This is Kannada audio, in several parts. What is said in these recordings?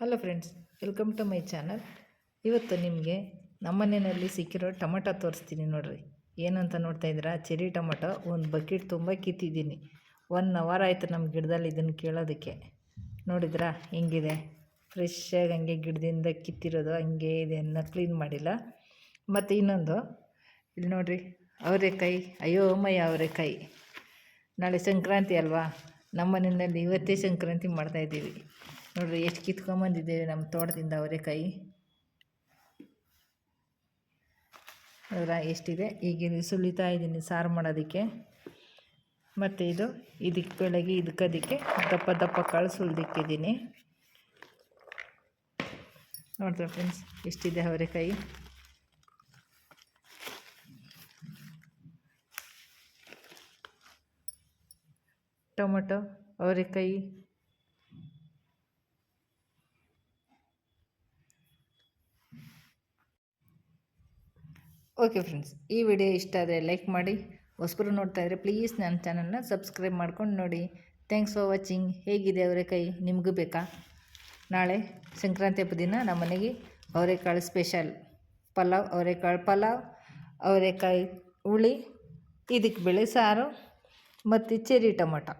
Hello friends, welcome to my channel. ಇವತ್ತು ನಿಮಗೆ ನಮ್ಮನೆಯಲ್ಲಿ ಸಿಕ್ಕಿರೋ ಟೊಮಟೊ ತೋರಿಸ್ತೀನಿ ನೋಡಿರಿ. ಏನಂತ ನೋಡ್ತಾ ಇದ್ದೀರಾ? ಚೆರಿ ಟೊಮಟೊ ಒಂದು ಬಕೆಟ್ ತುಂಬ ಕಿತ್ತಿದ್ದೀನಿ. 1 ಅವರ್ ಆಯಿತು ನಮ್ಮ ಗಿಡದಲ್ಲಿ ಇದನ್ನು ಕೇಳೋದಕ್ಕೆ. ನೋಡಿದ್ರಾ ಹೆಂಗಿದೆ? ಫ್ರೆಶ್ಶಾಗಿ ಹಂಗೆ ಗಿಡದಿಂದ ಕಿತ್ತಿರೋದು ಹಂಗೆ ಇದೆ, ಕ್ಲೀನ್ ಮಾಡಿಲ್ಲ. ಮತ್ತು ಇನ್ನೊಂದು ಇಲ್ಲಿ ನೋಡಿರಿ, ಅವರೆಕಾಯಿ. ಅಯೋಮಯ ಅವರೆಕಾಯಿ. ನಾಳೆ ಸಂಕ್ರಾಂತಿ ಅಲ್ವಾ, ನಮ್ಮ ಮನೆಯಲ್ಲಿ ಇವತ್ತೇ ಸಂಕ್ರಾಂತಿ ಮಾಡ್ತಾಯಿದ್ದೀವಿ. ನೋಡಿರಿ ಎಷ್ಟು ಕಿತ್ಕೊಂಬಂದಿದ್ದೇವೆ ನಮ್ಮ ತೋಟದಿಂದ ಅವರೆಕಾಯಿ. ಅದರ ಎಷ್ಟಿದೆ. ಈಗ ಸುಲಿತಾ ಇದ್ದೀನಿ ಸಾರು ಮಾಡೋದಕ್ಕೆ. ಮತ್ತು ಇದಕ್ಕೆ ಬೆಳಗ್ಗೆ ಅದಕ್ಕೆ ದಪ್ಪ ದಪ್ಪ ಕಾಳು ಸುಲಿದಿಕ್ಕಿದ್ದೀನಿ. ನೋಡ್ರಿ ಫ್ರೆಂಡ್ಸ್ ಎಷ್ಟಿದೆ ಅವರೆಕಾಯಿ. ಟೊಮೊಟೊ, ಅವರೆಕಾಯಿ. ಓಕೆ ಫ್ರೆಂಡ್ಸ್, ಈ ವಿಡಿಯೋ ಇಷ್ಟ ಆದರೆ ಲೈಕ್ ಮಾಡಿ. ಹೊಸಬರು ನೋಡ್ತಾ ಇದ್ದರೆ ಪ್ಲೀಸ್ ನನ್ನ ಚಾನಲ್ನ ಸಬ್ಸ್ಕ್ರೈಬ್ ಮಾಡ್ಕೊಂಡು ನೋಡಿ. Thanks for watching. ಹೇಗಿದೆ ಅವರೆಕಾಯಿ? ನಿಮಗೂ ಬೇಕಾ? ನಾಳೆ ಸಂಕ್ರಾಂತಿ ಹಬ್ಬದ ದಿನ ನಮ್ಮ ಮನೆಗೆ ಅವರೆಕಾಳು ಸ್ಪೆಷಲ್ ಪಲಾವ್, ಅವರೆಕಾಳು ಪಲಾವ್, ಅವರೆಕಾಯಿ ಹುಳಿ, ಇದಕ್ಕೆ ಬೇಳೆ ಸಾರು ಮತ್ತು cherry tomato.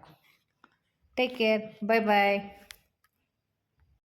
Take care. Bye ಬಾಯ್.